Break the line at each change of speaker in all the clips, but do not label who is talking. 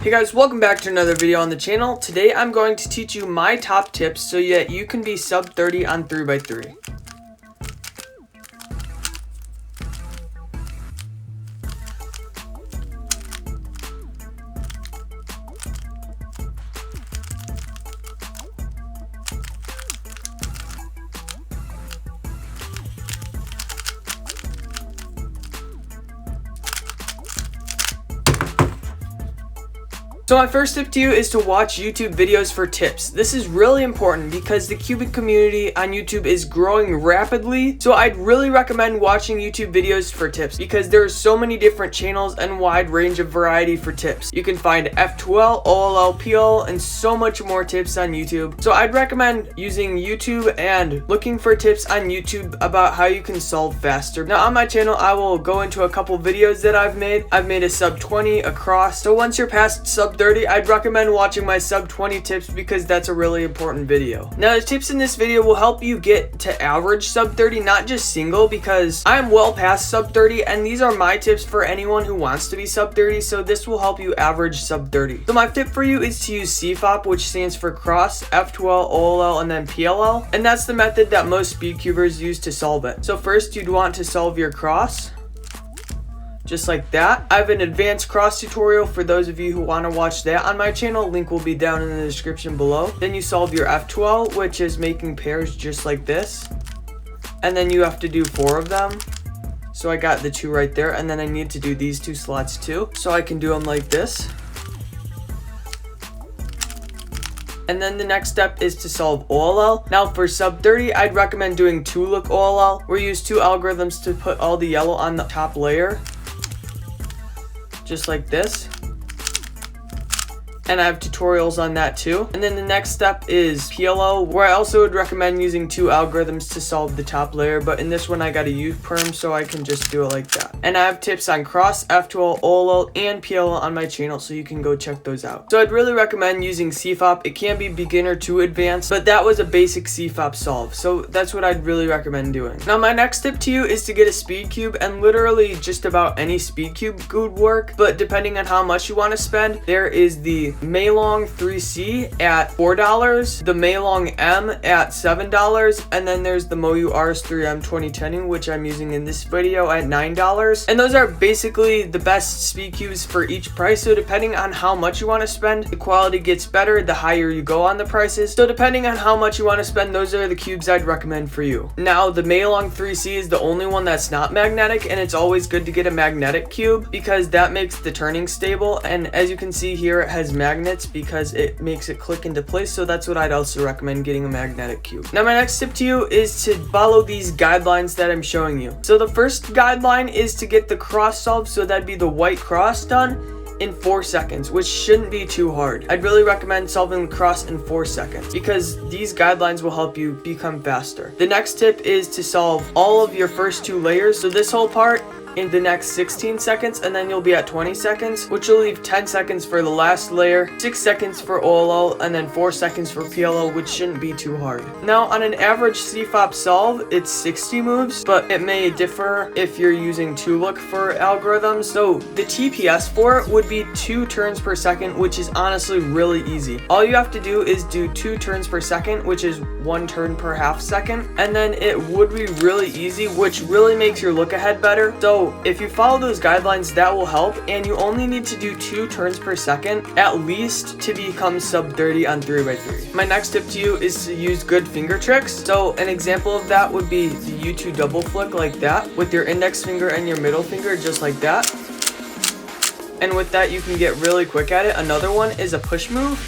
Hey guys, welcome back to another video on the channel. Today I'm going to teach you my top tips so that you can be sub 30 on 3x3. So my first tip to you is to watch YouTube videos for tips. This is really important because the cubing community on YouTube is growing rapidly. So I'd really recommend watching YouTube videos for tips because there are so many different channels and wide range of variety for tips. You can find F2L, OLL, PL, and so much more tips on YouTube. So I'd recommend using YouTube and looking for tips on YouTube about how you can solve faster. Now on my channel, I will go into a couple videos that I've made. I've made a sub 20 across. So once you're past sub 30, I'd recommend watching my sub 20 tips because that's a really important video. Now the tips in this video will help you get to average sub 30, not just single, because I'm well past sub 30 and these are my tips for anyone who wants to be sub 30, so this will help you average sub 30. So my tip for you is to use CFOP, which stands for cross, F2L, OLL, and then PLL, and that's the method that most speedcubers use to solve it. So first you'd want to solve your cross. Just like that. I have an advanced cross tutorial for those of you who want to watch that on my channel. Link will be down in the description below. Then you solve your F2L, which is making pairs just like this. And then you have to do 4 of them. So I got the 2 right there. And then I need to do these 2 slots too. So I can do them like this. And then the next step is to solve OLL. Now for sub 30, I'd recommend doing 2-look OLL. We use 2 algorithms to put all the yellow on the top layer. Just like this. And I have tutorials on that too. And then the next step is PLO, where I also would recommend using 2 algorithms to solve the top layer, but in this one I got a U perm, so I can just do it like that. And I have tips on cross, F2L, OLL, and PLO on my channel, so you can go check those out. So I'd really recommend using CFOP. It can be beginner to advanced, but that was a basic CFOP solve, so that's what I'd really recommend doing. Now my next tip to you is to get a Speedcube, and literally just about any Speedcube could work, but depending on how much you want to spend, there is the Maylong 3C at $4, the Maylong M at $7, and then there's the Moyu RS3M 2010, which I'm using in this video at $9. And those are basically the best Speedcubes for each price, so depending on how much you want to spend, the quality gets better the higher you go on the prices. So depending on how much you want to spend, those are the cubes I'd recommend for you. Now the Maylong 3C is the only one that's not magnetic, and it's always good to get a magnetic cube because that makes the turning stable, and as you can see here, it has magnets because it makes it click into place, so that's what I'd also recommend, getting a magnetic cube. Now my next tip to you is to follow these guidelines that I'm showing you. So the first guideline is to get the cross solved, so that'd be the white cross done in 4 seconds, which shouldn't be too hard. I'd really recommend solving the cross in 4 seconds because these guidelines will help you become faster. The next tip is to solve all of your first 2 layers, so this whole part in the next 16 seconds, and then you'll be at 20 seconds, which will leave 10 seconds for the last layer, 6 seconds for OLL, and then 4 seconds for PLO, which shouldn't be too hard. Now on an average CFOP solve, it's 60 moves, but it may differ if you're using 2-look for algorithms. So the TPS for it would be 2 turns per second, which is honestly really easy. All you have to do is do 2 turns per second, which is 1 turn per half second, and then it would be really easy, which really makes your look ahead better. So if you follow those guidelines, that will help, and you only need to do 2 turns per second at least to become sub 30 on 3x3. My next tip to you is to use Good Fingertricks. So an example of that would be the U2 double flick like that, with your index finger and your middle finger just like that. And with that you can get really quick at it. Another one is a push move.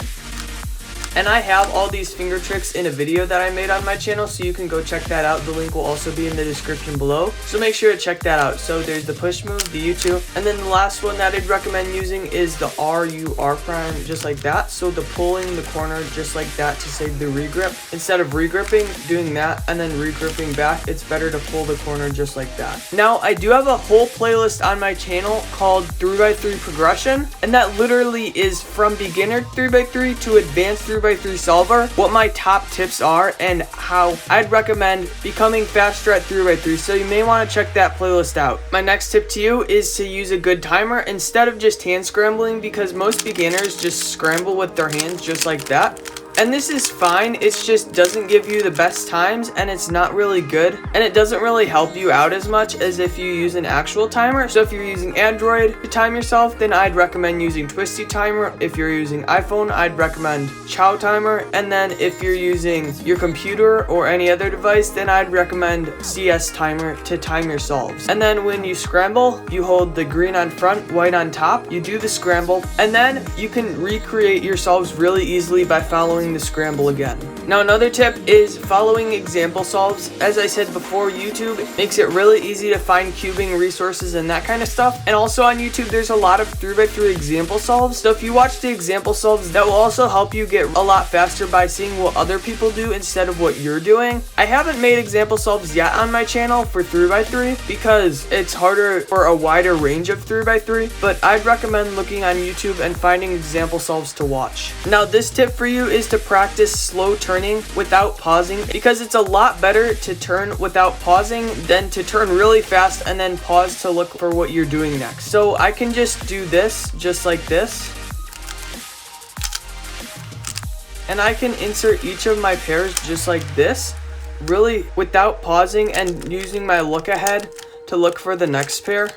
And I have all these finger tricks in a video that I made on my channel, so you can go check that out. The link will also be in the description below, so make sure to check that out. So there's the push move, the U2, and then the last one that I'd recommend using is the RU prime, just like that. So the pulling the corner just like that to save the regrip. Instead of regripping, doing that and then regripping back, it's better to pull the corner just like that. Now I do have a whole playlist on my channel called 3x3 progression, and that literally is from beginner 3x3 to advanced 3x3 3x3 solver, what my top tips are, and how I'd recommend becoming faster at 3x3, so you may want to check that playlist out. My next tip to you is to use a good timer instead of just hand scrambling, because most beginners just scramble with their hands just like that. And this is fine, it just doesn't give you the best times, and it's not really good, and it doesn't really help you out as much as if you use an actual timer. So if you're using Android to time yourself, then I'd recommend using Twisty Timer. If you're using iPhone, I'd recommend Chow Timer. And then if you're using your computer or any other device, then I'd recommend CS Timer to time your solves. And then when you scramble, you hold the green on front, white on top, you do the scramble, and then you can recreate your solves really easily by following the scramble again. Now another tip is following example solves. As I said before, YouTube makes it really easy to find cubing resources and that kind of stuff. And also on YouTube, there's a lot of 3x3 example solves. So if you watch the example solves, that will also help you get a lot faster by seeing what other people do instead of what you're doing. I haven't made example solves yet on my channel for 3x3 because it's harder for a wider range of 3x3, but I'd recommend looking on YouTube and finding example solves to watch. Now this tip for you is to practice slow turning without pausing, because it's a lot better to turn without pausing than to turn really fast and then pause to look for what you're doing next. So I can just do this just like this, and I can insert each of my pairs just like this, really without pausing and using my look ahead to look for the next pair.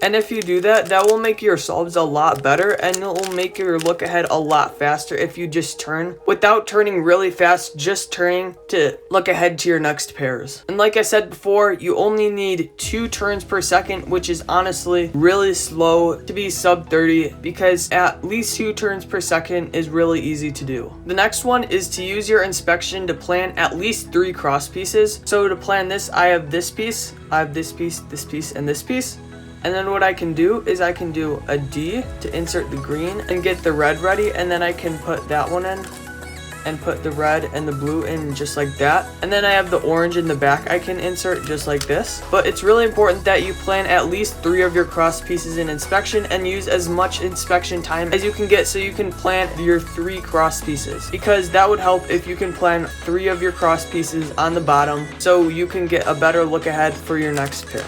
And if you do that, that will make your solves a lot better, and it will make your look ahead a lot faster if you just turn without turning really fast, just turning to look ahead to your next pairs. And like I said before, you only need 2 turns per second, which is honestly really slow to be sub 30, because at least 2 turns per second is really easy to do. The next one is to use your inspection to plan at least 3 cross pieces. So to plan this, I have this piece, I have this piece, and this piece. And then what I can do is I can do a D to insert the green and get the red ready, and then I can put that one in and put the red and the blue in just like that. And then I have the orange in the back I can insert just like this. But it's really important that you plan at least 3 of your cross pieces in inspection and use as much inspection time as you can get, so you can plan your 3 cross pieces, because that would help if you can plan 3 of your cross pieces on the bottom so you can get a better look ahead for your next pair.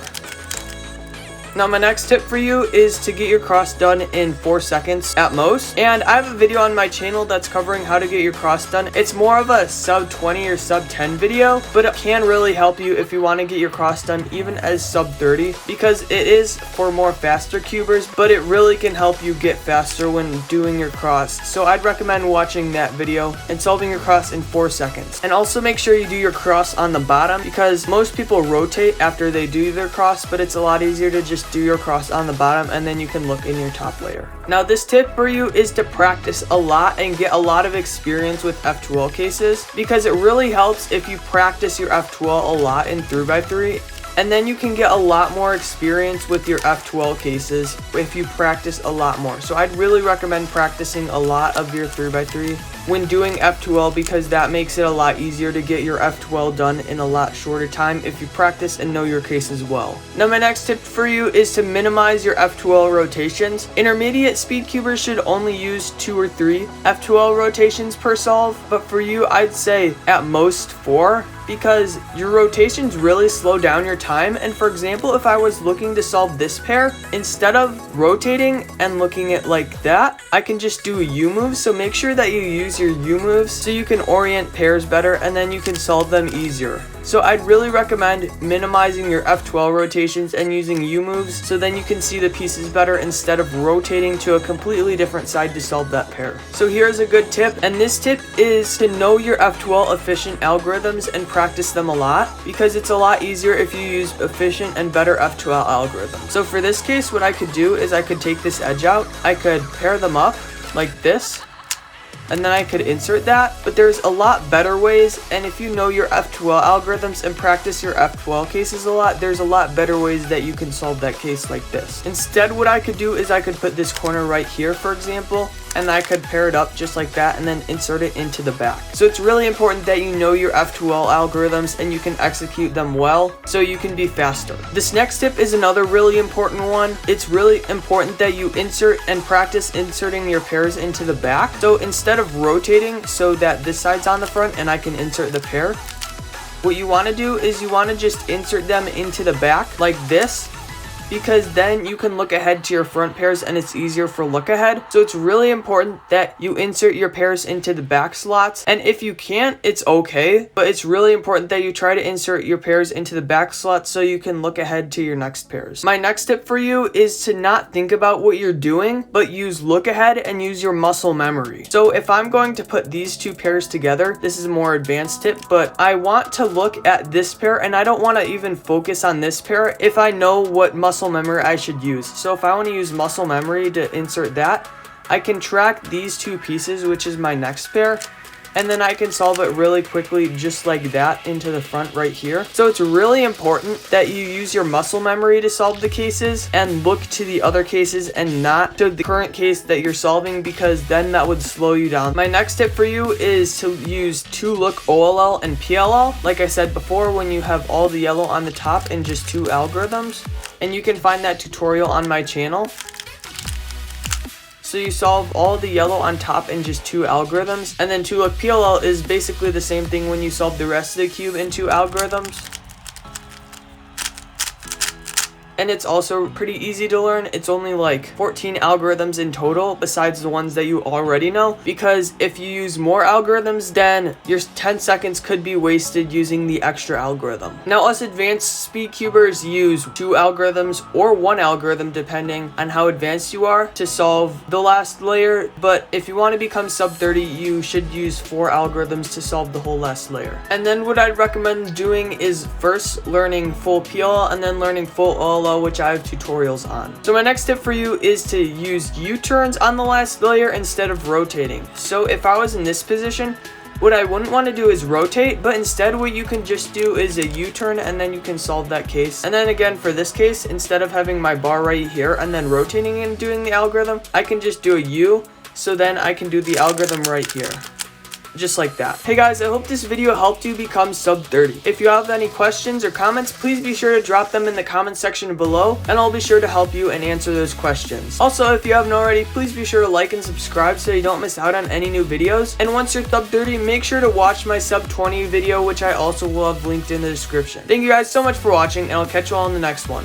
Now my next tip for you is to get your cross done in 4 seconds at most, and I have a video on my channel that's covering how to get your cross done. It's more of a sub 20 or sub 10 video, but it can really help you if you want to get your cross done even as sub 30, because it is for more faster cubers, but it really can help you get faster when doing your cross. So I'd recommend watching that video and solving your cross in 4 seconds. And also make sure you do your cross on the bottom, because most people rotate after they do their cross, but it's a lot easier to just do your cross on the bottom, and then you can look in your top layer. Now this tip for you is to practice a lot and get a lot of experience with F2L cases, because it really helps if you practice your F2L a lot in 3x3, and then you can get a lot more experience with your F2L cases if you practice a lot more. So I'd really recommend practicing a lot of your 3x3 when doing F2L, because that makes it a lot easier to get your F2L done in a lot shorter time if you practice and know your cases well. Now my next tip for you is to minimize your F2L rotations. Intermediate speed cubers should only use 2 or 3 F2L rotations per solve, but for you I'd say at most 4, because your rotations really slow down your time. And for example, if I was looking to solve this pair, instead of rotating and looking at like that, I can just do a U move. So make sure that you use your U moves so you can orient pairs better, and then you can solve them easier. So I'd really recommend minimizing your F2L rotations and using U moves, so then you can see the pieces better instead of rotating to a completely different side to solve that pair. So here's a good tip, and this tip is to know your F2L efficient algorithms and practice them a lot, because it's a lot easier if you use efficient and better F2L algorithms. So for this case, what I could do is I could take this edge out, I could pair them up like this, and then I could insert that. But there's a lot better ways, and if you know your F2L algorithms and practice your F2L cases a lot, there's a lot better ways that you can solve that case like this. Instead, what I could do is I could put this corner right here, for example, and I could pair it up just like that and then insert it into the back. So it's really important that you know your F2L algorithms and you can execute them well so you can be faster. This next tip is another really important one. It's really important that you insert and practice inserting your pairs into the back. So instead of rotating so that this side's on the front and I can insert the pair, what you want to do is you want to just insert them into the back like this, because then you can look ahead to your front pairs and it's easier for look ahead. So it's really important that you insert your pairs into the back slots, and if you can't, it's okay, but it's really important that you try to insert your pairs into the back slots so you can look ahead to your next pairs. My next tip for you is to not think about what you're doing, but use look ahead and use your muscle memory. So if I'm going to put these two pairs together, this is a more advanced tip, but I want to look at this pair and I don't want to even focus on this pair if I know what muscle memory I should use. So if I want to use muscle memory to insert that, I can track these two pieces, which is my next pair, and then I can solve it really quickly just like that into the front right here. So it's really important that you use your muscle memory to solve the cases and look to the other cases and not to the current case that you're solving, because then that would slow you down. My next tip for you is to use 2-look OLL and PLL. Like I said before, when you have all the yellow on the top and just 2 algorithms, and you can find that tutorial on my channel. So you solve all the yellow on top in just 2 algorithms, and then 2-look PLL is basically the same thing when you solve the rest of the cube in 2 algorithms. And it's also pretty easy to learn. It's only like 14 algorithms in total besides the ones that you already know, because if you use more algorithms, then your 10 seconds could be wasted using the extra algorithm. Now us advanced speedcubers use 2 algorithms or 1 algorithm depending on how advanced you are to solve the last layer, but if you want to become sub-30, you should use 4 algorithms to solve the whole last layer. And then what I'd recommend doing is first learning full PLL and then learning full OLL, which I have tutorials on. So my next tip for you is to use U-turns on the last layer instead of rotating. So if I was in this position, what I wouldn't want to do is rotate, but instead what you can just do is a U-turn and then you can solve that case. And then again for this case, instead of having my bar right here and then rotating and doing the algorithm, I can just do a U, so then I can do the algorithm right here. Just like that. Hey guys, I hope this video helped you become sub-30. If you have any questions or comments, please be sure to drop them in the comment section below, and I'll be sure to help you and answer those questions. Also, if you haven't already, please be sure to like and subscribe so you don't miss out on any new videos. And once you're sub-30, make sure to watch my sub-20 video, which I also will have linked in the description. Thank you guys so much for watching, and I'll catch you all in the next one.